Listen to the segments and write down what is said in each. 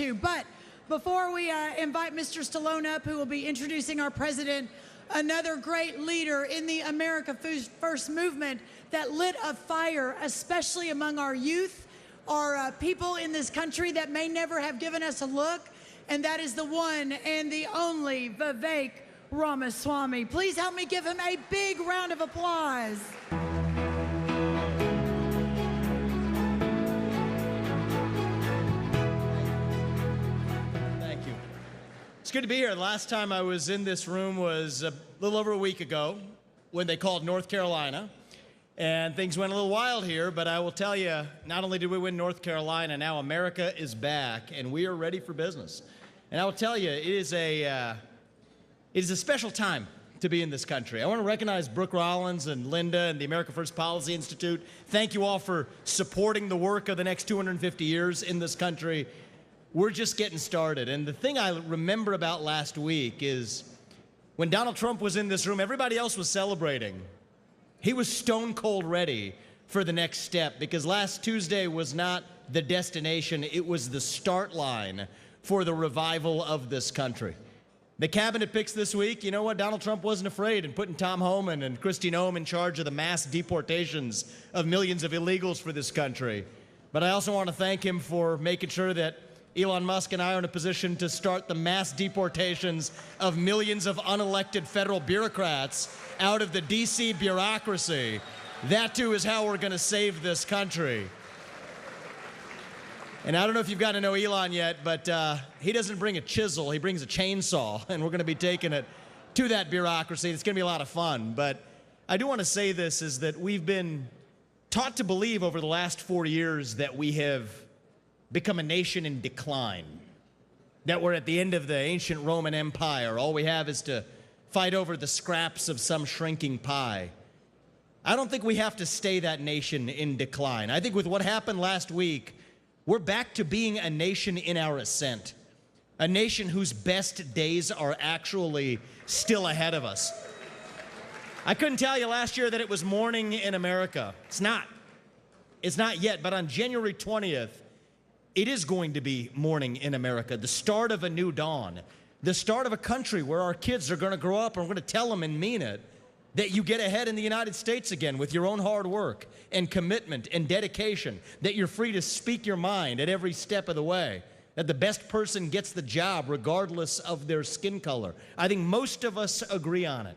to. But before we invite Mr. Stallone up, who will be introducing our president, another great leader in the America First movement that lit a fire, especially among our youth, our people in this country that may never have given us a look, and that is the one and the only Vivek Ramaswamy. Please help me give him a big round of applause. Thank you. It's good to be here. The last time I was in this room was a little over a week ago when they called North Carolina. And things went a little wild here, but I will tell you, not only did we win North Carolina, now America is back, and we are ready for business. And I will tell you, it is a special time to be in this country. I want to recognize Brooke Rollins and Linda and the America First Policy Institute. Thank you all for supporting the work of the next 250 years in this country. We're just getting started. And the thing I remember about last week is when Donald Trump was in this room, everybody else was celebrating. He was stone cold ready for the next step, because last Tuesday was not the destination, it was the start line for the revival of this country. The cabinet picks this week, you know what, Donald Trump wasn't afraid in putting Tom Homan and Kristi Noem in charge of the mass deportations of millions of illegals for this country. But I also want to thank him for making sure that Elon Musk and I are in a position to start the mass deportations of millions of unelected federal bureaucrats out of the DC bureaucracy. That too is how we're going to save this country. And I don't know if you've got to know Elon yet, but he doesn't bring a chisel, he brings a chainsaw, and we're going to be taking it to that bureaucracy. It's going to be a lot of fun. But I do want to say this, is that we've been taught to believe over the last 4 years that we have become a nation in decline, that we're at the end of the ancient Roman Empire. All we have is to fight over the scraps of some shrinking pie. I don't think we have to stay that nation in decline. I think with what happened last week, we're back to being a nation in our ascent, a nation whose best days are actually still ahead of us. I couldn't tell you last year that it was morning in America. It's not. It's not yet, but on January 20th, it is going to be morning in America, the start of a new dawn, the start of a country where our kids are going to grow up, and we're going to tell them and mean it, that you get ahead in the United States again with your own hard work and commitment and dedication, that you're free to speak your mind at every step of the way, that the best person gets the job regardless of their skin color. I think most of us agree on it.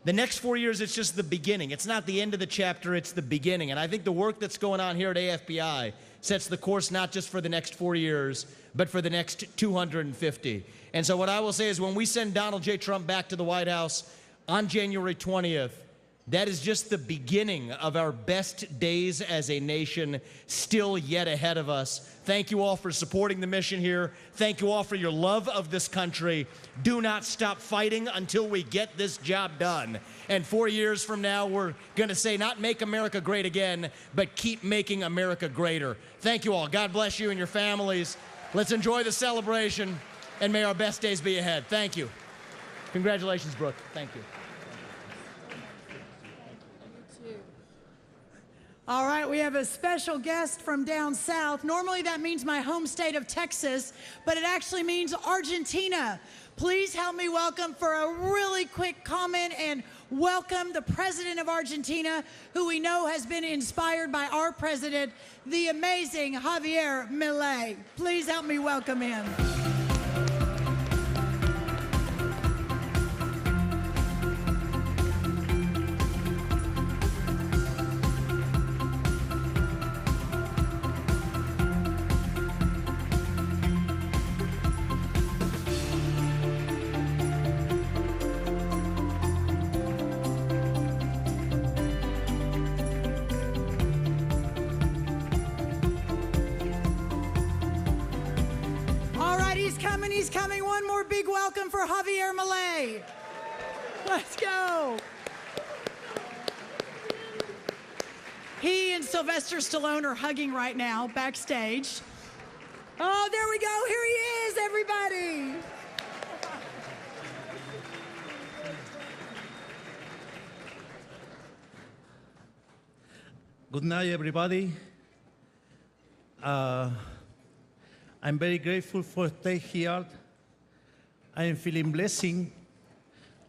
The next 4 years, it's just the beginning. It's not the end of the chapter, it's the beginning. And I think the work that's going on here at AFBI sets the course not just for the next 4 years, but for the next 250. And so what I will say is, when we send Donald J. Trump back to the White House on January 20th, that is just the beginning of our best days as a nation, still yet ahead of us. Thank you all for supporting the mission here. Thank you all for your love of this country. Do not stop fighting until we get this job done. And 4 years from now, we're going to say, not make America great again, but keep making America greater. Thank you all. God bless you and your families. Let's enjoy the celebration, and may our best days be ahead. Thank you. Congratulations, Brooke. Thank you. All right, we have a special guest from down south. Normally that means my home state of Texas, but it actually means Argentina. Please help me welcome, for a really quick comment, and welcome the president of Argentina, who we know has been inspired by our president, the amazing Javier Milei. Please help me welcome him. He's coming. One more big welcome for Javier Milei. Let's go. He and Sylvester Stallone are hugging right now backstage. Oh, there we go. Here he is, everybody. Good night, everybody. I'm very grateful for stay here. I am feeling blessing.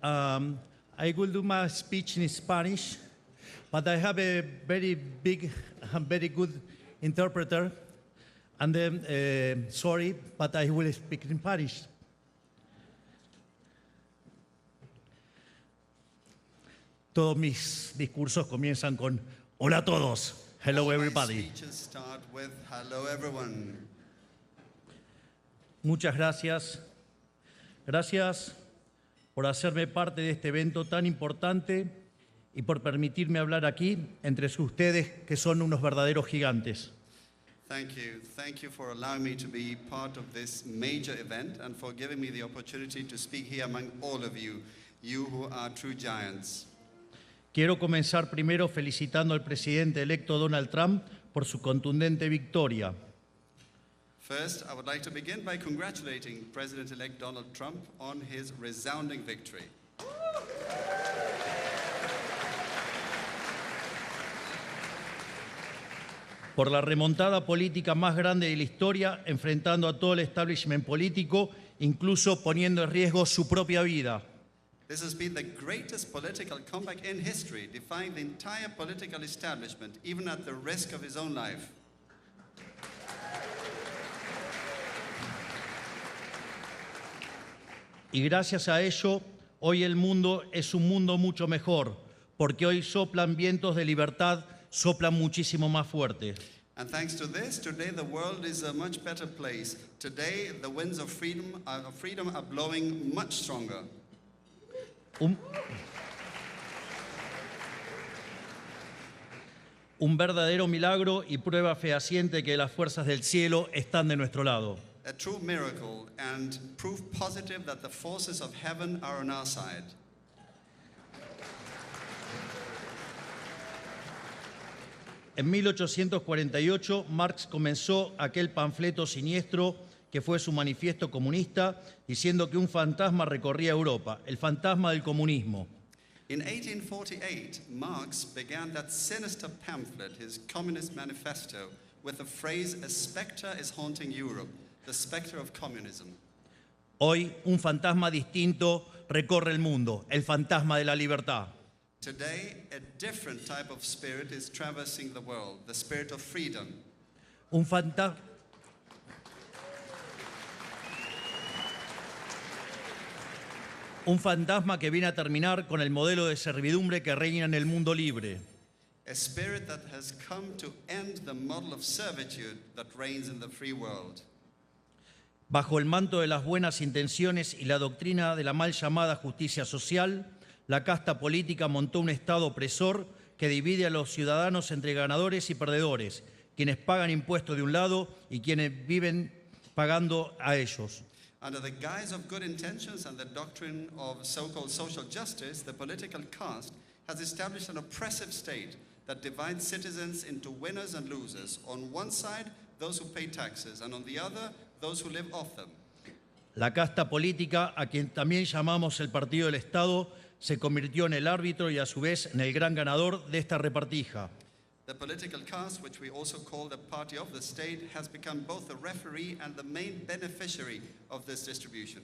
I will do my speech in Spanish, but I have a very big, very good interpreter. And then, sorry, but I will speak in Spanish. Todos mis discursos comienzan con hola a todos. Hello everybody. My speeches start with hello everyone. Muchas gracias. Gracias por hacerme parte de este evento tan importante y por permitirme hablar aquí entre ustedes que son unos verdaderos gigantes. Thank you. Thank you for allowing me to be part of this major event and for giving me the opportunity to speak here among all of you, you who are true giants. Quiero comenzar primero felicitando al presidente electo Donald Trump por su contundente victoria. First, I would like to begin by congratulating President-elect Donald Trump on his resounding victory. Por la remontada política más grande de la historia, enfrentando a todo el establishment político, incluso poniendo en riesgo su propia vida. This has been the greatest political comeback in history, defying the entire political establishment, even at the risk of his own life. Y gracias a ello, hoy el mundo es un mundo mucho mejor, porque hoy soplan vientos de libertad, soplan muchísimo más fuerte. And thanks to this, today the world is a much better place. Today, the winds of freedom are blowing much stronger. Un verdadero milagro y prueba fehaciente que las fuerzas del cielo están de nuestro lado. A true miracle and proof positive that the forces of heaven are on our side. En 1848, Marx comenzó aquel panfleto siniestro que fue su manifiesto comunista, diciendo que un fantasma recorría Europa, el fantasma del comunismo. In 1848, Marx began that sinister pamphlet, his Communist Manifesto, with the phrase, "A spectre is haunting Europe, the spectre of communism." Hoy, un fantasma distinto recorre el mundo, el fantasma de la libertad. Today, a different type of spirit is traversing the world, the spirit of freedom. Un fantasma que viene a terminar con el modelo de servidumbre que reina en el mundo libre. A spirit that has come to end the model of servitude that reigns in the free world. Bajo el manto de las buenas intenciones y la doctrina de la mal llamada justicia social, la casta política montó un Estado opresor que divide a los ciudadanos entre ganadores y perdedores, quienes pagan impuestos de un lado y quienes viven pagando a ellos. Under the guise of good intentions and the doctrine of so-called social justice, the political caste has established an oppressive state that divides citizens into winners and losers. On one side, those who pay taxes, and on the other, those who live off them. La casta política, a quien también llamamos el partido del Estado, se convirtió en el árbitro y a su vez en el gran ganador de esta repartija. The political caste, which we also call the party of the state, has become both the referee and the main beneficiary of this distribution.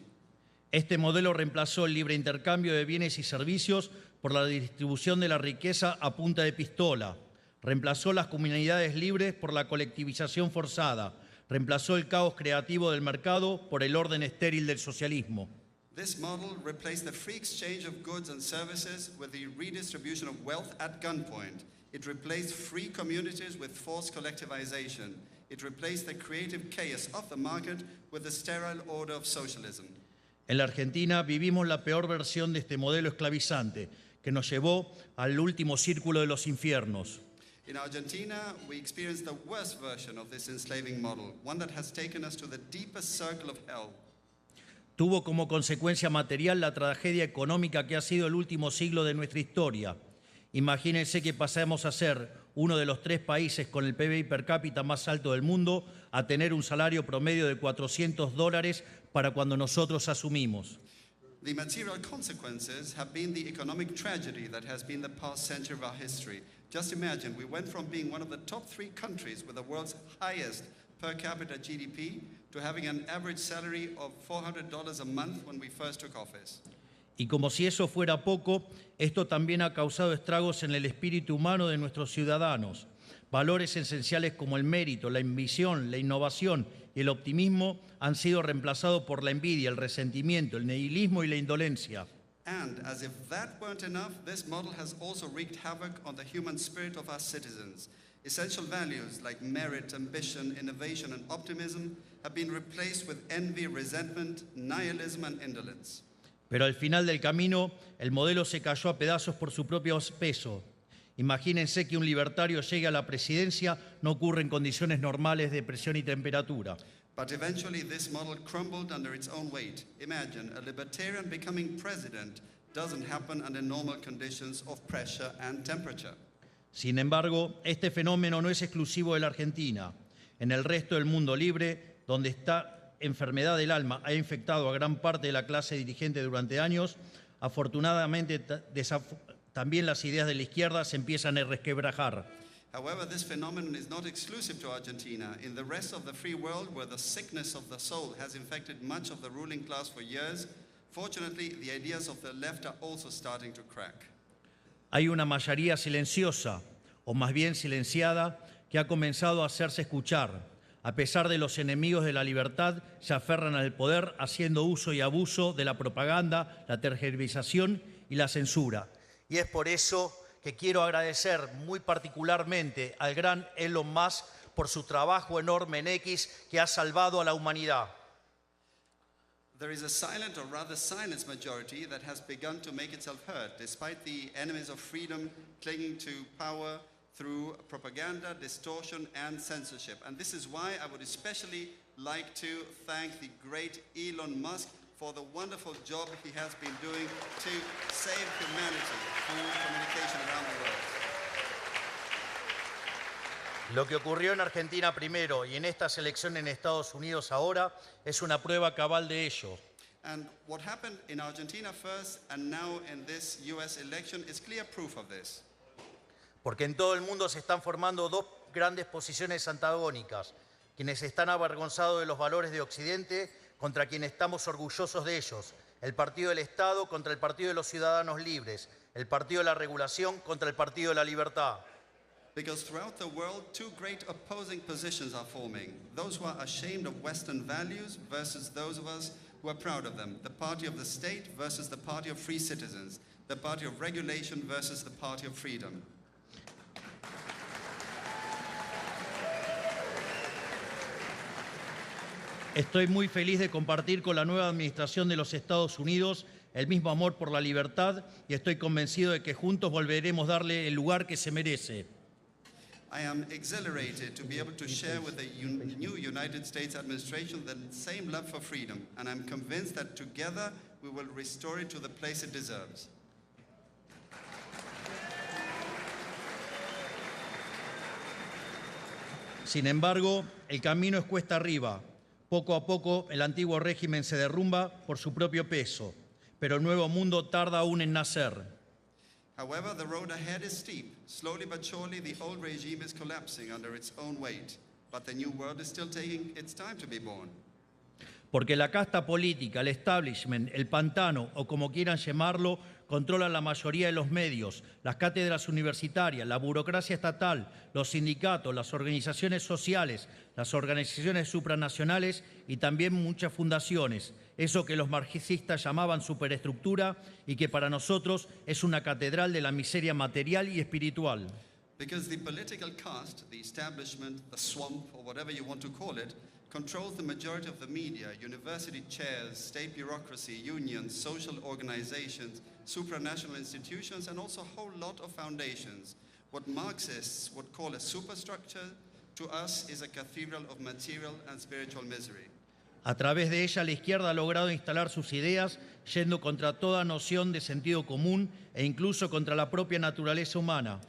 Este modelo reemplazó el libre intercambio de bienes y servicios por la distribución de la riqueza a punta de pistola. Reemplazó las comunidades libres por la colectivización forzada. Reemplazó el caos creativo del mercado por el orden estéril del socialismo. This model replaced the free exchange of goods and services with the redistribution of wealth at gunpoint. It replaced free communities with forced collectivization. It replaced the creative chaos of the market with the sterile order of socialism. En la Argentina vivimos la peor versión de este modelo esclavizante, que nos llevó al último círculo de los infiernos. In Argentina, we experienced the worst version of this enslaving model, one that has taken us to the deepest circle of hell. Tuvo como consecuencia material la tragedia económica que ha sido el último siglo de nuestra historia. Imagínense que pasamos a ser uno de los 3 países con el PBI per cápita más alto del mundo a tener un salario promedio de $400 para cuando nosotros asumimos. The material consequences have been the economic tragedy that has been the past century of our history. Just imagine, we went from being one of the top 3 countries with the world's highest per capita GDP to having an average salary of $400 a month when we first took office. Y como si eso fuera poco, esto también ha causado estragos en el espíritu humano de nuestros ciudadanos. Valores esenciales como el mérito, la ambición, la innovación y el optimismo han sido reemplazados por la envidia, el resentimiento, el nihilismo y la indolencia. And as if that weren't enough, this model has also wreaked havoc on the human spirit of our citizens. Essential values like merit, ambition, innovation, and optimism have been replaced with envy, resentment, nihilism, and indolence. Pero al final del camino, el modelo se cayó a pedazos por su propio peso. Imagínense que un libertario llegue a la presidencia, no ocurre en condiciones normales de presión y temperatura. But eventually this model crumbled under its own weight. Imagine a libertarian becoming president doesn't happen under normal conditions of pressure and temperature. Sin embargo, este fenómeno no es exclusivo de la Argentina. En el resto del mundo libre, donde esta enfermedad del alma ha infectado a gran parte de la clase dirigente durante años, afortunadamente también las ideas de la izquierda se empiezan a resquebrajar. However, this phenomenon is not exclusive to Argentina. In the rest of the free world, where the sickness of the soul has infected much of the ruling class for years, fortunately, the ideas of the left are also starting to crack. Hay una mayoría silenciosa, o más bien silenciada, que ha comenzado a hacerse escuchar. A pesar de los enemigos de la libertad, se aferran al poder haciendo uso y abuso de la propaganda, la tergiversación y la censura. Y es por eso que quiero agradecer muy particularmente al gran Elon Musk por su trabajo enorme en X que ha salvado a la humanidad. There is a silent or rather silenced majority that has begun to make itself heard, despite the enemies of freedom clinging to power through propaganda, distortion, and censorship. And this is why I would especially like to thank the great Elon Musk for the wonderful job he has been doing to save humanity through communication around the world. Lo que ocurrió en Argentina primero y en estas elecciones en Estados Unidos ahora es una prueba cabal de ello. And what happened in Argentina first and now in this US election is clear proof of this. Porque en todo el mundo se están formando dos grandes posiciones antagónicas, quienes están avergonzados de los valores de Occidente contra quienes estamos orgullosos de ellos, el partido del Estado contra el partido de los ciudadanos libres, el partido de la regulación contra el partido de la libertad. Because throughout the world, two great opposing positions are forming. Those who are ashamed of Western values versus those of us who are proud of them. The party of the state versus the party of free citizens. The party of regulation versus the party of freedom. Estoy muy feliz de compartir con la nueva administración de los Estados Unidos el mismo amor por la libertad y estoy convencido de que juntos volveremos a darle el lugar que se merece. I am exhilarated to be able to share with the new United States administration the same love for freedom, and I'm convinced that together we will restore it to the place it deserves. Sin embargo, el camino es cuesta arriba. Poco a poco el antiguo régimen se derrumba por su propio peso, pero el nuevo mundo tarda aún en nacer. However, the road ahead is steep. Slowly but surely, the old regime is collapsing under its own weight, but the new world is still taking its time to be born. Porque la casta política, el establishment, el pantano o como quieran llamarlo, controlan la mayoría de los medios, las cátedras universitarias, la burocracia estatal, los sindicatos, las organizaciones sociales, las organizaciones supranacionales y también muchas fundaciones. Eso que los marxistas llamaban superestructura y que para nosotros es una catedral de la miseria material y espiritual. Because the political caste, the establishment, the swamp, or whatever you want to call it, controls the majority of the media, university chairs, state bureaucracy, unions, social organizations, supranational institutions, and also a whole lot of foundations. What Marxists would call a superstructure, to us is a cathedral of material and spiritual misery. A través de ella, la izquierda ha logrado instalar sus ideas yendo contra toda noción de sentido común e incluso contra la propia naturaleza humana.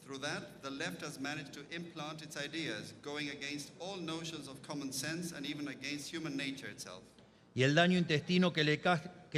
Through that, the left has managed to implant its ideas, going against all notions of common sense and even against human nature itself. Y el daño intestino que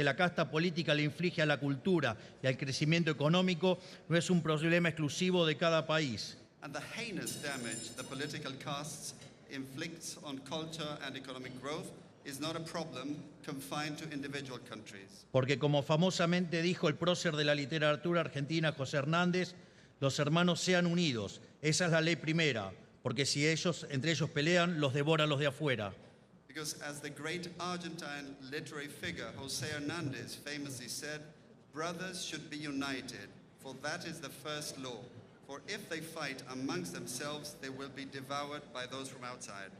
la casta política le inflige a la cultura y al crecimiento económico no es un problema exclusivo de cada país. And the heinous damage the political castes inflicts on culture and economic growth is not a problem confined to individual countries. Porque como famosamente dijo el prócer de la literatura argentina, José Hernández, los hermanos sean unidos. Esa es la ley primera, porque si entre ellos pelean, los devoran los de afuera. Because as the great Argentine literary figure José Hernández famously said, brothers should be united, for that is the first law. For if they fight amongst themselves, they will be devoured by those from outside.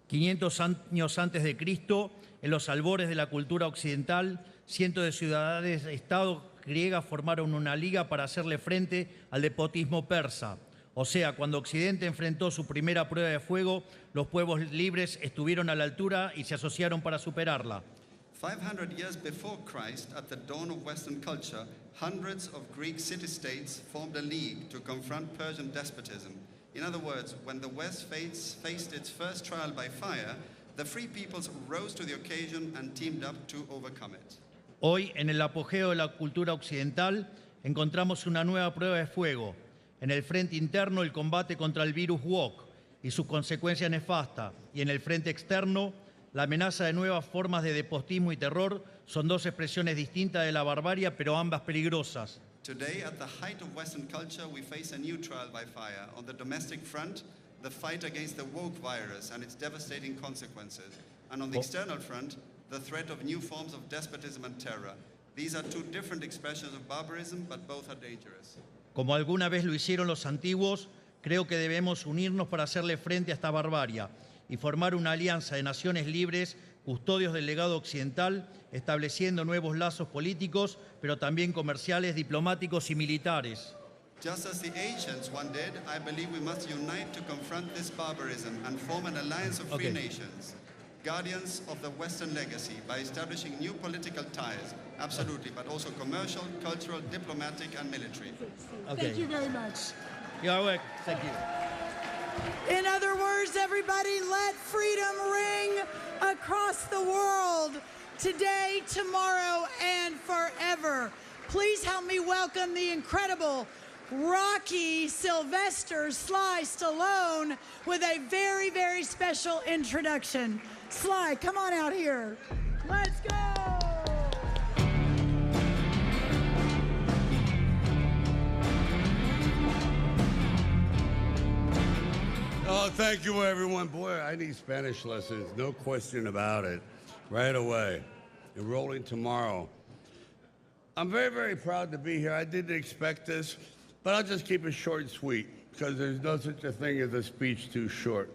500 años antes de Cristo, en los albores de la cultura occidental, cientos de ciudades de Estado griegas formaron una liga para hacerle frente al despotismo persa. O sea, cuando Occidente enfrentó su primera prueba de fuego, los pueblos libres estuvieron a la altura y se asociaron para superarla. 500 years before Christ, at the dawn of Western culture, hundreds of Greek city-states formed a league to confront Persian despotism. In other words, when the West faced its first trial by fire, the free peoples rose to the occasion and teamed up to overcome it. Hoy, en el apogeo de la cultura occidental, encontramos una nueva prueba de fuego. En el frente interno, el combate contra el virus WOC y sus consecuencias nefastas. Y en el frente externo, la amenaza de nuevas formas de despotismo y terror son dos expresiones distintas de la barbarie, pero ambas peligrosas. Today, at the height of Western culture, we face a new trial by fire. On the domestic front, the fight against the woke virus and its devastating consequences. And on the external front, the threat of new forms of despotism and terror. These are two different expressions of barbarism, but both are dangerous. Como alguna vez lo hicieron los antiguos, creo que debemos unirnos para hacerle frente a esta barbarie y formar una alianza de naciones libres, custodios del legado occidental, estableciendo nuevos lazos políticos, pero también comerciales, diplomáticos y militares. Just as the ancients one did, I believe we must unite to confront this barbarism and form an alliance of free nations, guardians of the Western legacy, by establishing new political ties, absolutely, but also commercial, cultural, diplomatic, and military. Thank you very much. Thank you. In other words, everybody, let freedom ring across the world today, tomorrow, and forever. Please help me welcome the incredible Rocky Sylvester Sly Stallone with a very, very special introduction. Sly, come on out here. Let's go. Oh, thank you, everyone. Boy, I need Spanish lessons, no question about it, right away. Enrolling tomorrow. I'm very, very proud to be here. I didn't expect this, but I'll just keep it short and sweet, because there's no such a thing as a speech too short.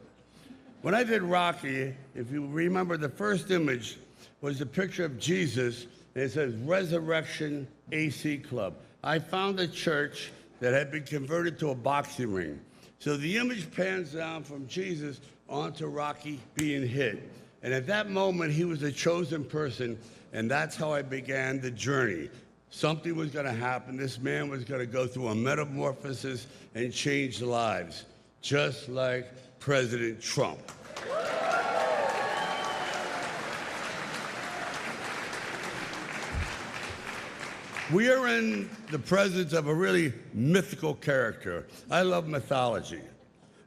When I did Rocky, if you remember, the first image was a picture of Jesus, and it says Resurrection AC Club. I found a church that had been converted to a boxing ring. So the image pans down from Jesus onto Rocky being hit. And at that moment, he was a chosen person, and that's how I began the journey. Something was going to happen. This man was going to go through a metamorphosis and change lives, just like President Trump. We are in the presence of a really mythical character. I love mythology.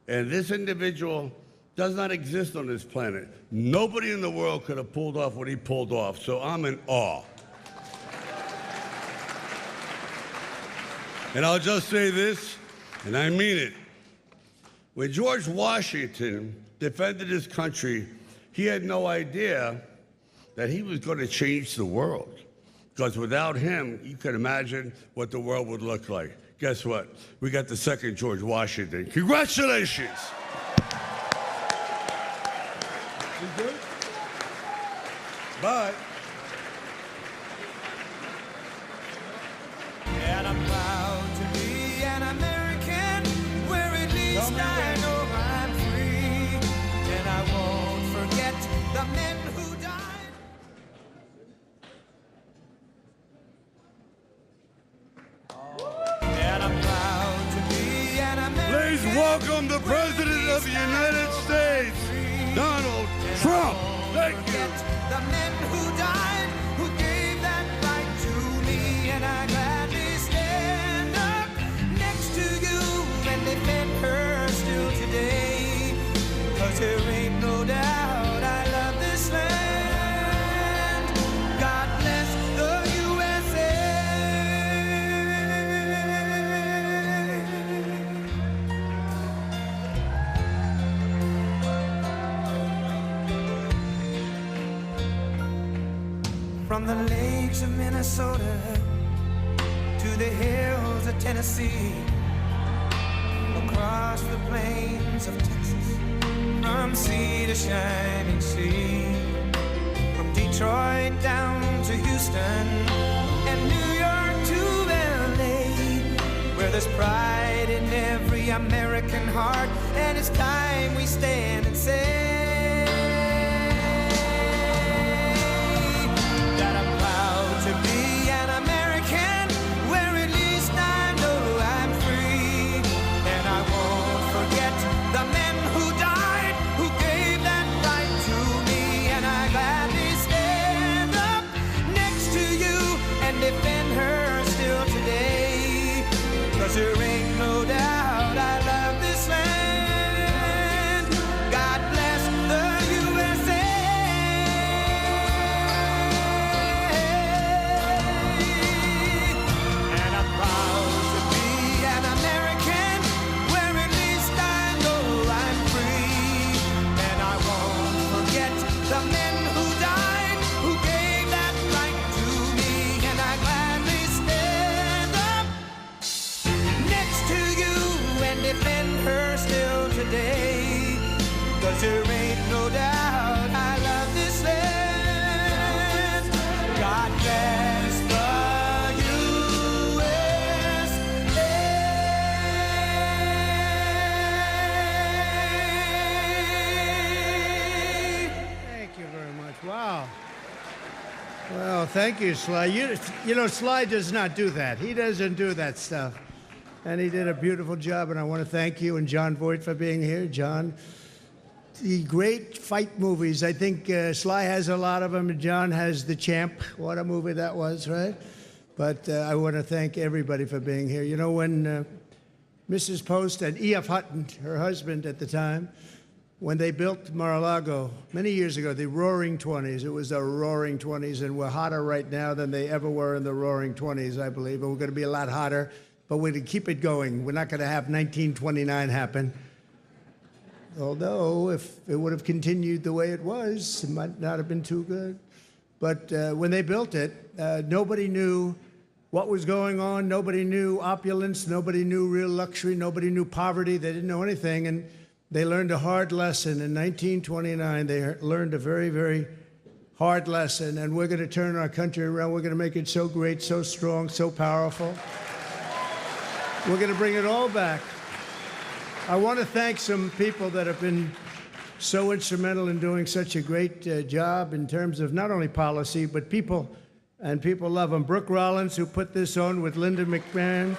And this individual does not exist on this planet. Nobody in the world could have pulled off what he pulled off, so I'm in awe. And I'll just say this, and I mean it. When George Washington defended his country, he had no idea that he was going to change the world. Because without him, you can imagine what the world would look like. Guess what? We got the second George Washington. Congratulations! Bye. And I'm proud to be an American, where at least I know I'm free. And I won't forget the men who died. And I'm proud to be an American. Please welcome the President of the United States, Donald Trump. Thank you. The men who died, who gave that right to me, and I gladly stand up next to you and defend her still today. 'Cause From the lakes of Minnesota to the hills of Tennessee, across the plains of Texas, from sea to shining sea, from Detroit down to Houston and New York to LA, where there's pride in every American heart, and it's time we stand and say that I'm proud to be an American, where at least I know I'm free, and I won't forget the men who died, who gave that right to me, and I gladly stand up next to you and defend her still today, 'cause there ain't no doubt I love this land. God bless the USA. And I'm proud to be an American, where at least I know I'm free, and I won't forget the men who died, who gave that right to me, and I gladly stand up next to you and defend her still today, 'cause there ain't no doubt I love this land. God bless the USA. Thank you very much. Wow. Well, thank you, Sly. You know, Sly does not do that. He doesn't do that stuff. And he did a beautiful job, and I want to thank you and John Voight for being here. John, the great fight movies, I think Sly has a lot of them, and John has The Champ. What a movie that was, right? But I want to thank everybody for being here. You know, when Mrs. Post and E.F. Hutton, her husband at the time, when they built Mar-A-Lago many years ago, the Roaring 20s, it was the Roaring 20s, and we're hotter right now than they ever were in the Roaring 20s, I believe, and we're going to be a lot hotter, but we're going to keep it going. We're not going to have 1929 happen. Although, if it would have continued the way it was, it might not have been too good. But when they built it, nobody knew what was going on. Nobody knew opulence. Nobody knew real luxury. Nobody knew poverty. They didn't know anything. And they learned a hard lesson. In 1929, they learned a very, very hard lesson. And we're going to turn our country around. We're going to make it so great, so strong, so powerful. We're going to bring it all back. I want to thank some people that have been so instrumental in doing such a great job in terms of not only policy, but people, and people love them. Brooke Rollins, who put this on with Linda McMahon.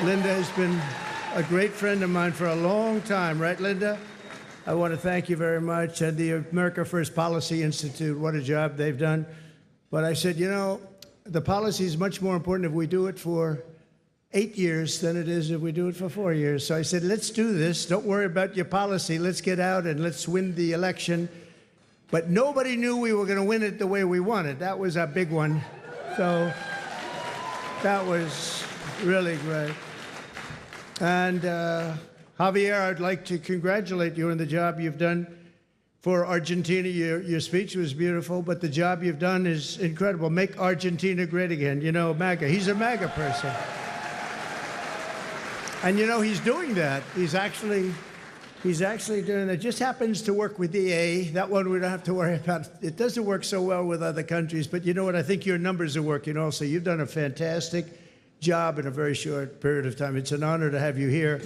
Linda has been a great friend of mine for a long time, right, Linda? I want to thank you very much. And the America First Policy Institute, what a job they've done. But I said, you know, the policy is much more important if we do it for 8 years than it is if we do it for 4 years. So I said, let's do this. Don't worry about your policy. Let's get out and let's win the election. But nobody knew we were going to win it the way we wanted. That was a big one. So that was really great. And Javier, I'd like to congratulate you on the job you've done for Argentina. Your speech was beautiful, but the job you've done is incredible. Make Argentina great again. You know, MAGA. He's a MAGA person. And you know, he's doing that. He's actually doing that. Just happens to work with EA. That one we don't have to worry about. It doesn't work so well with other countries, but you know what? I think your numbers are working also. You've done a fantastic job in a very short period of time. It's an honor to have you here.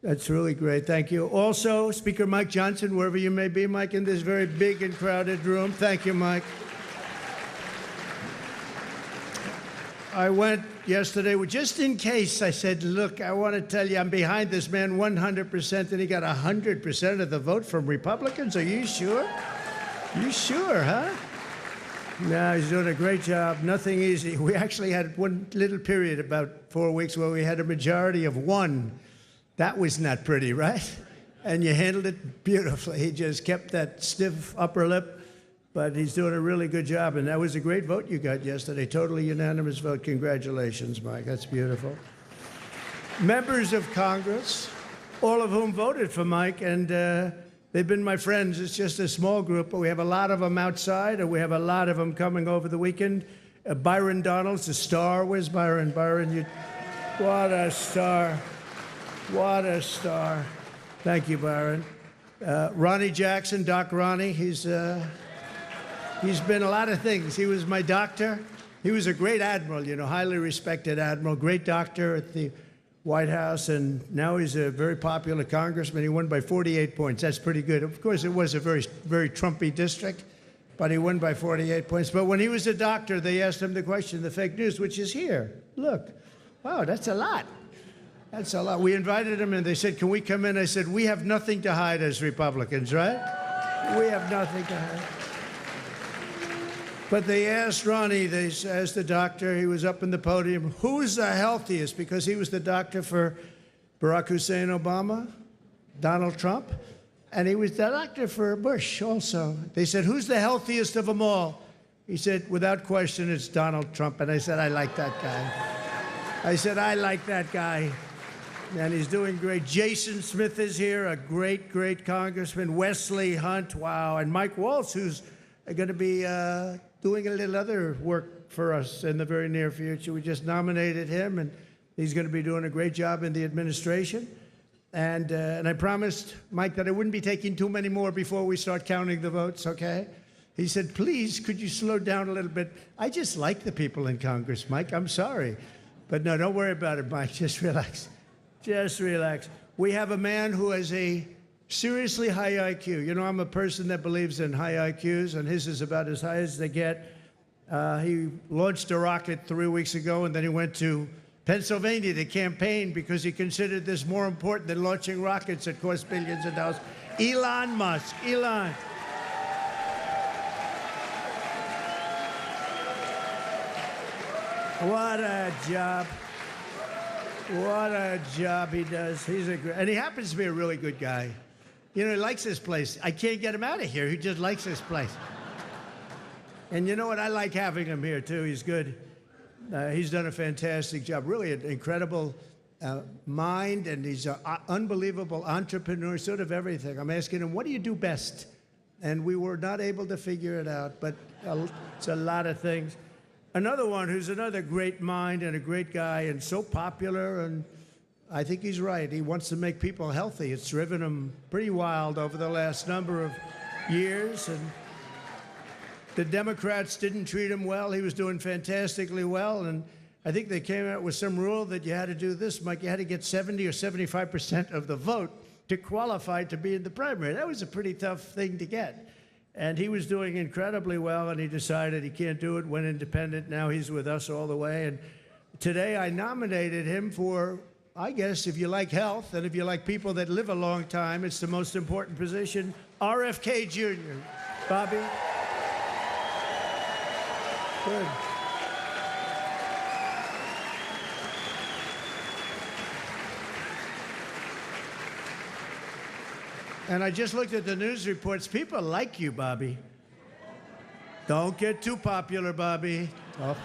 That's really great. Thank you. Also, Speaker Mike Johnson, wherever you may be, Mike, in this very big and crowded room. Thank you, Mike. I went yesterday, just in case, I said, look, I want to tell you, I'm behind this man 100%, and he got 100% of the vote from Republicans. Are you sure? You sure, huh? No, he's doing a great job. Nothing easy. We actually had one little period, about 4 weeks, where we had a majority of 1. That was not pretty, right? And you handled it beautifully. He just kept that stiff upper lip. But he's doing a really good job, and that was a great vote you got yesterday. Totally unanimous vote. Congratulations, Mike. That's beautiful. Members of Congress, all of whom voted for Mike, and They've been my friends. It's just a small group, but we have a lot of them outside, and we have a lot of them coming over the weekend. Byron Donalds, the star. Where's Byron? Byron, what a star. What a star. Thank you, Byron. Ronnie Jackson, Doc Ronnie, he's been a lot of things. He was my doctor. He was a great admiral, highly respected admiral, great doctor at the White House, and now he's a very popular congressman. He won by 48 points. That's pretty good. Of course, it was a very, very Trumpy district, but he won by 48 points. But when he was a doctor, they asked him the question, the fake news, which is here. Look, wow, that's a lot. That's a lot. We invited him, and they said, can we come in? I said, we have nothing to hide as Republicans, right? We have nothing to hide. But they asked Ronnie, as the doctor, he was up in the podium, who's the healthiest? Because he was the doctor for Barack Hussein Obama, Donald Trump, and he was the doctor for Bush also. They said, who's the healthiest of them all? He said, without question, it's Donald Trump. And I said, I like that guy. I said, I like that guy. And he's doing great. Jason Smith is here, a great, great congressman. Wesley Hunt, wow. And Mike Waltz, who's going to be doing a little other work for us in the very near future. We just nominated him, and he's going to be doing a great job in the administration. And I promised Mike that I wouldn't be taking too many more before we start counting the votes, okay? He said, please, could you slow down a little bit? I just like the people in Congress, Mike. I'm sorry. But no, don't worry about it, Mike. Just relax. Just relax. We have a man who has a seriously high IQ. I'm a person that believes in high IQs, and his is about as high as they get. He launched a rocket 3 weeks ago, and then he went to Pennsylvania to campaign because he considered this more important than launching rockets that cost billions of dollars. Elon Musk. Elon. What a job. What a job he does. And he happens to be a really good guy. He likes this place. I can't get him out of here. He just likes this place. And you know what? I like having him here, too. He's good. He's done a fantastic job. Really an incredible mind, and he's an unbelievable entrepreneur, sort of everything. I'm asking him, what do you do best? And we were not able to figure it out, but it's a lot of things. Another one who's another great mind and a great guy and so popular, and I think he's right. He wants to make people healthy. It's driven him pretty wild over the last number of years, and the Democrats didn't treat him well. He was doing fantastically well, and I think they came out with some rule that you had to do this, Mike. You had to get 70 or 75% of the vote to qualify to be in the primary. That was a pretty tough thing to get. And he was doing incredibly well, and he decided he can't do it, went independent. Now he's with us all the way. And today I nominated him for, I guess, if you like health and if you like people that live a long time, it's the most important position, RFK Jr. Bobby? Good. And I just looked at the news reports. People like you, Bobby. Don't get too popular, Bobby. Oh.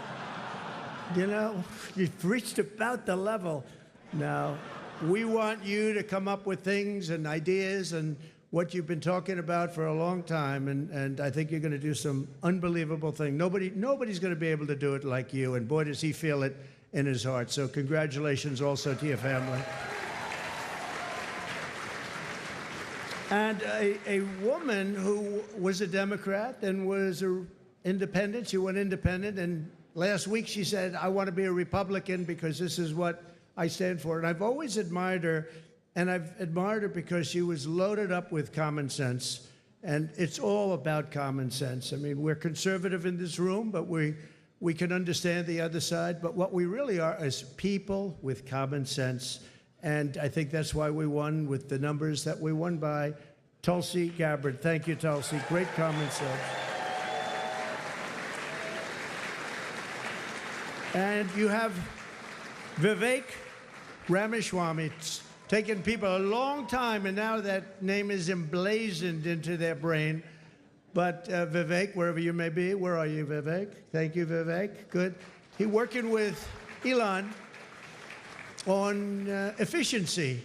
You've reached about the level. Now, we want you to come up with things and ideas and what you've been talking about for a long time, and I think you're going to do some unbelievable thing. Nobody's going to be able to do it like you, and boy, does he feel it in his heart. So congratulations also to your family. And a woman who was a Democrat and was an independent, she went independent, and last week she said, I want to be a Republican because this is what I stand for. And I've always admired her, and I've admired her because she was loaded up with common sense. And it's all about common sense. I mean, we're conservative in this room, but we can understand the other side. But what we really are is people with common sense. And I think that's why we won with the numbers that we won by. Tulsi Gabbard. Thank you, Tulsi. Great common sense. And you have Vivek Ramaswamy. It's taken people a long time, and now that name is emblazoned into their brain. But Vivek, wherever you may be, where are you, Vivek? Thank you, Vivek. Good. He's working with Elon on efficiency.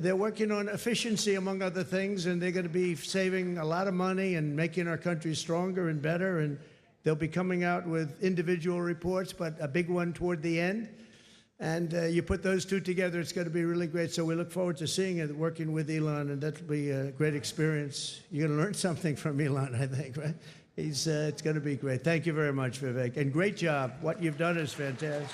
They're working on efficiency, among other things, and they're going to be saving a lot of money and making our country stronger and better. And they'll be coming out with individual reports, but a big one toward the end. And you put those two together, it's going to be really great. So we look forward to seeing it, working with Elon, and that'll be a great experience. You're going to learn something from Elon, I think, right? It's going to be great. Thank you very much, Vivek. And great job. What you've done is fantastic.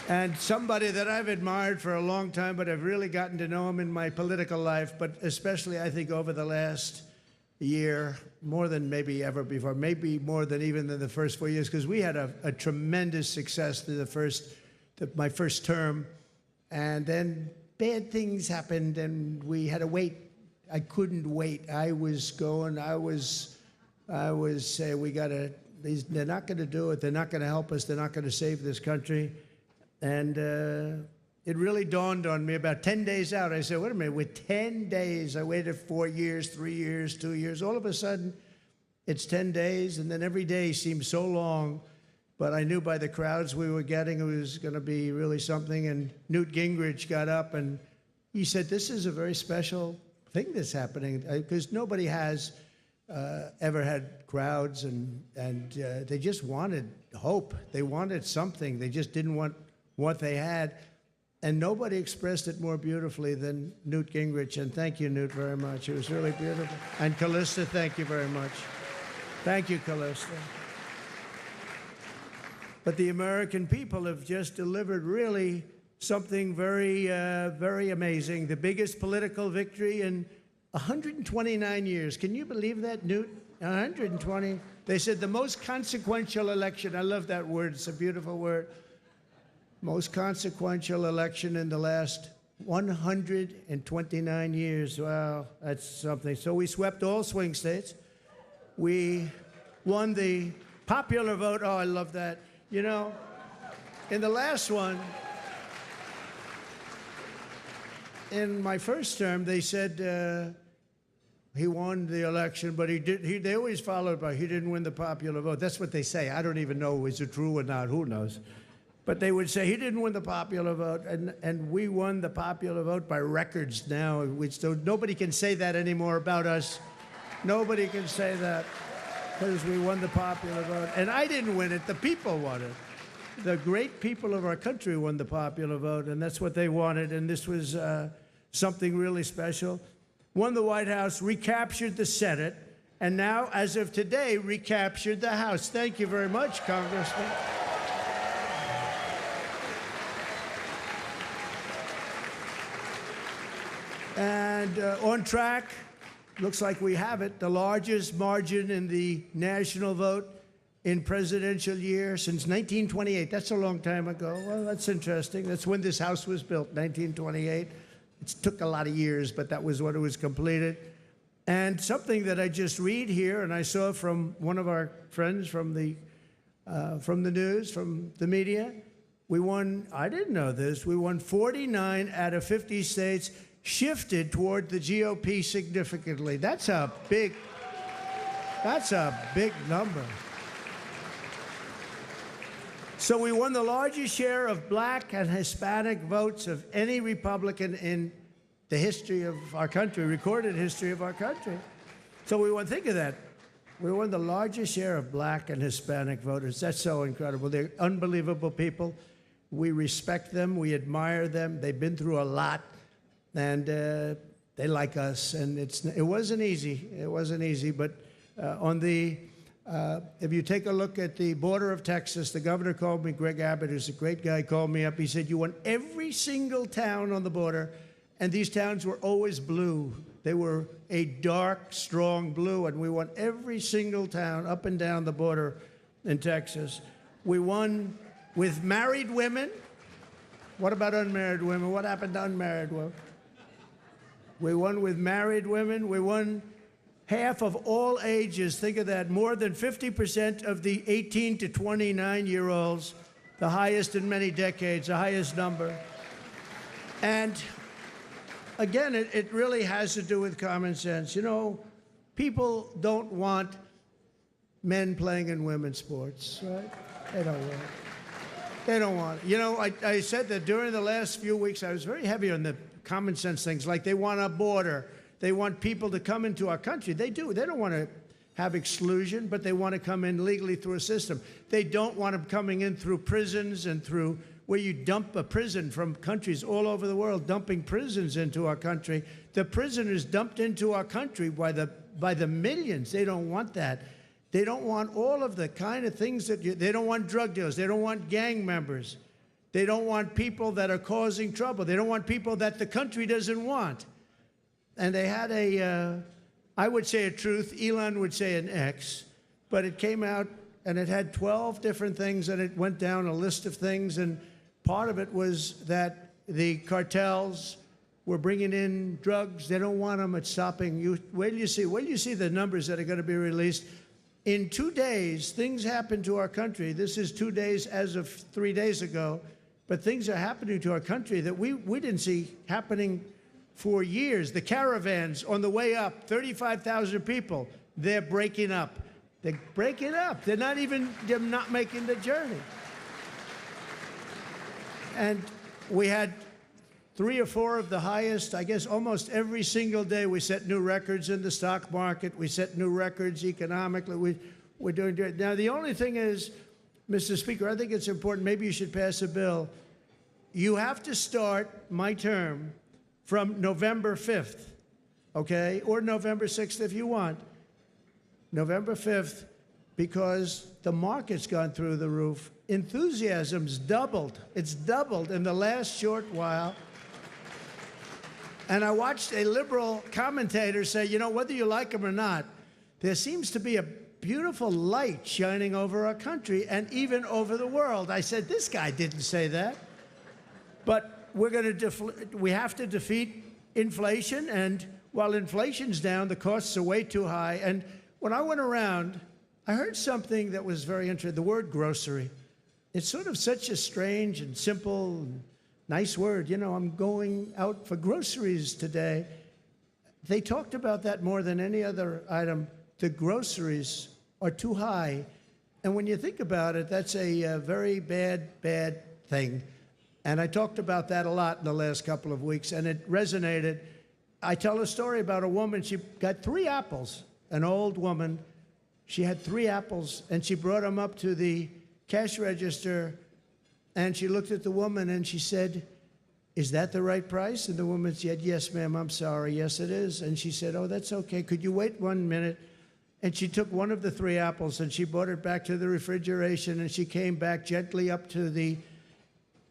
And somebody that I've admired for a long time, but I've really gotten to know him in my political life, but especially, I think, over the last year, more than maybe ever before, maybe more than even than the first 4 years, because we had a tremendous success through my first term, and then bad things happened, and we had to wait. I couldn't wait. I was saying, they're not going to do it. They're not going to help us. They're not going to save this country. And it really dawned on me about 10 days out. I said, wait a minute, with 10 days, I waited 4 years, 3 years, 2 years. All of a sudden, it's 10 days, and then every day seemed so long. But I knew by the crowds we were getting, it was going to be really something. And Newt Gingrich got up, and he said, this is a very special thing that's happening, because nobody has ever had crowds, and they just wanted hope. They wanted something. They just didn't want what they had, and nobody expressed it more beautifully than Newt Gingrich, and thank you, Newt, very much. It was really beautiful. And Callista, thank you very much. Thank you, Callista. But the American people have just delivered really something very, very amazing, the biggest political victory in 129 years. Can you believe that, Newt? 120. They said the most consequential election. I love that word. It's a beautiful word. Most consequential election in the last 129 years. Wow, that's something. So we swept all swing states. We won the popular vote. Oh, I love that. You know, in the last one, in my first term, they said he won the election, but they always followed by he didn't win the popular vote. That's what they say. I don't even know, is it true or not? Who knows? But they would say he didn't win the popular vote, and we won the popular vote by records now. Nobody can say that anymore about us. Nobody can say that, because we won the popular vote. And I didn't win it, the people won it. The great people of our country won the popular vote, and that's what they wanted, and this was something really special. Won the White House, recaptured the Senate, and now, as of today, recaptured the House. Thank you very much, Congressman. And on track, looks like we have it, the largest margin in the national vote in presidential year since 1928. That's a long time ago. Well, that's interesting. That's when this house was built, 1928. It took a lot of years, but that was when it was completed. And something that I just read here, and I saw from one of our friends from the news, from the media, we won, I didn't know this, we won 49 out of 50 states, shifted toward the GOP significantly. That's a big number. So we won the largest share of black and Hispanic votes of any Republican in the history of our country, recorded history of our country. So we won, think of that. We won the largest share of black and Hispanic voters. That's so incredible. They're unbelievable people. We respect them. We admire them. They've been through a lot. And they like us, and it wasn't easy. It wasn't easy, but if you take a look at the border of Texas, the governor called me, Greg Abbott, who's a great guy, called me up. He said, you won every single town on the border, and these towns were always blue. They were a dark, strong blue, and we won every single town up and down the border in Texas. We won with married women. What about unmarried women? What happened to unmarried women? We won with married women. We won half of all ages. Think of that. More than 50% of the 18 to 29-year-olds, the highest in many decades, the highest number. And again, it really has to do with common sense. You know, people don't want men playing in women's sports, right? They don't want it. They don't want it. You know, I said that during the last few weeks, I was very heavy on the common sense things, like they want a border. They want people to come into our country. They do. They don't want to have exclusion, but they want to come in legally through a system. They don't want them coming in through prisons and through where you dump a prison from countries all over the world, dumping prisons into our country. The prisoners dumped into our country by the millions. They don't want that. They don't want all of the kind of things that they don't want drug dealers. They don't want gang members. They don't want people that are causing trouble. They don't want people that the country doesn't want. And they had I would say a truth, Elon would say an X, but it came out and it had 12 different things, and it went down a list of things, and part of it was that the cartels were bringing in drugs. They don't want them. It's stopping. Wait till you see the numbers that are going to be released. In 2 days, things happened to our country. This is 2 days as of 3 days ago, but things are happening to our country that we didn't see happening for years. The caravans on the way up, 35,000 people, they're breaking up. They're breaking up. They're not making the journey. And we had 3 or 4 of the highest, I guess almost every single day we set new records in the stock market. We set new records economically. We're doing great. Now, the only thing is, Mr. Speaker, I think it's important, maybe you should pass a bill. You have to start my term from November 5th, okay? Or November 6th if you want. November 5th, because the market's gone through the roof. Enthusiasm's doubled. It's doubled in the last short while. And I watched a liberal commentator say, you know, whether you like him or not, there seems to be a beautiful light shining over our country and even over the world. I said, this guy didn't say that. But we have to defeat inflation, and while inflation's down, the costs are way too high. And when I went around, I heard something that was very interesting, the word grocery. It's sort of such a strange and simple, nice word. You know, I'm going out for groceries today. They talked about that more than any other item. The groceries are too high. And when you think about it, that's a very bad thing. And I talked about that a lot in the last couple of weeks, and it resonated. I tell a story about a woman. She got 3 apples, an old woman. She had 3 apples, and she brought them up to the cash register, and she looked at the woman, and she said, is that the right price? And the woman said, yes, ma'am, I'm sorry. Yes, it is. And she said, oh, that's okay. Could you wait 1 minute? And she took one of the 3 apples, and she brought it back to the refrigeration, and she came back gently up to the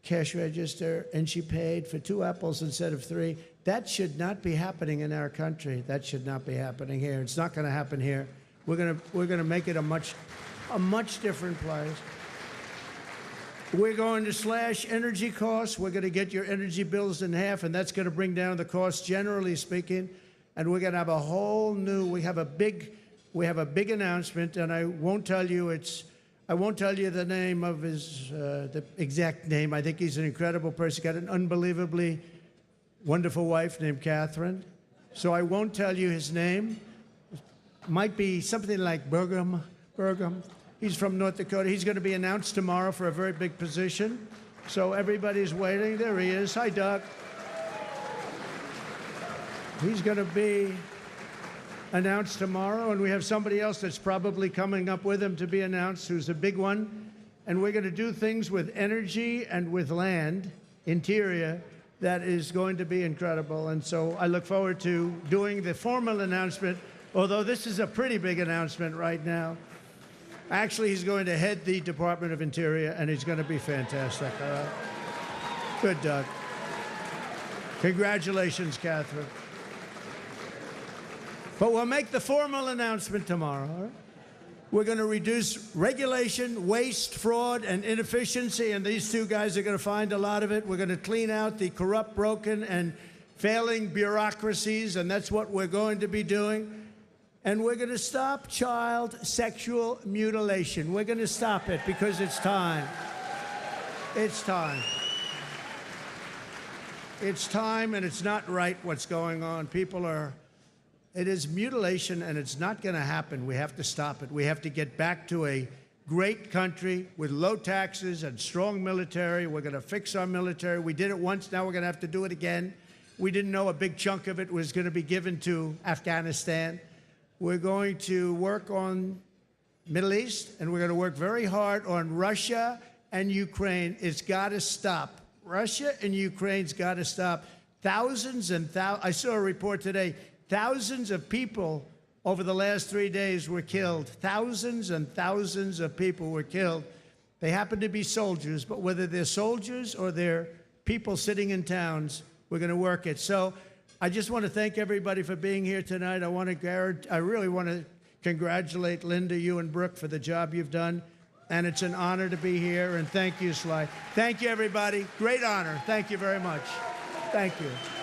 cash register, and she paid for 2 apples instead of 3. That should not be happening in our country. That should not be happening here. It's not going to happen here. We're going to make it a much different place. We're going to slash energy costs. We're going to get your energy bills in half, and that's going to bring down the costs, generally speaking. And we're going to have a whole new. We have a big announcement, and I won't tell you the name of his, the exact name. I think he's an incredible person. He's got an unbelievably wonderful wife named Catherine. So I won't tell you his name. Might be something like Burgum. He's from North Dakota. He's going to be announced tomorrow for a very big position. So everybody's waiting. There he is. Hi, Doug. He's going to be announced tomorrow, and we have somebody else that's probably coming up with him to be announced, who's a big one. And we're going to do things with energy and with land, interior, that is going to be incredible. And so I look forward to doing the formal announcement, although this is a pretty big announcement right now. Actually, he's going to head the Department of Interior, and he's going to be fantastic. Good, Doug. Congratulations, Catherine. But we'll make the formal announcement tomorrow. All right? We're going to reduce regulation, waste, fraud, and inefficiency, and these 2 guys are going to find a lot of it. We're going to clean out the corrupt, broken, and failing bureaucracies, and that's what we're going to be doing. And we're going to stop child sexual mutilation. We're going to stop it because it's time. It's time. It's time, and it's not right what's going on. It is mutilation, and it's not going to happen. We have to stop it. We have to get back to a great country with low taxes and strong military. We're going to fix our military. We did it once, now we're going to have to do it again. We didn't know a big chunk of it was going to be given to Afghanistan. We're going to work on Middle East, and we're going to work very hard on Russia and Ukraine. It's got to stop. Russia and Ukraine's got to stop. Thousands and thousands, I saw a report today, thousands of people over the last 3 days were killed. Thousands and thousands of people were killed. They happen to be soldiers, but whether they're soldiers or they're people sitting in towns, we're going to work it. So I just want to thank everybody for being here tonight. I really want to congratulate Linda, you and Brooke for the job you've done. And it's an honor to be here. And thank you, Sly. Thank you, everybody. Great honor. Thank you very much. Thank you.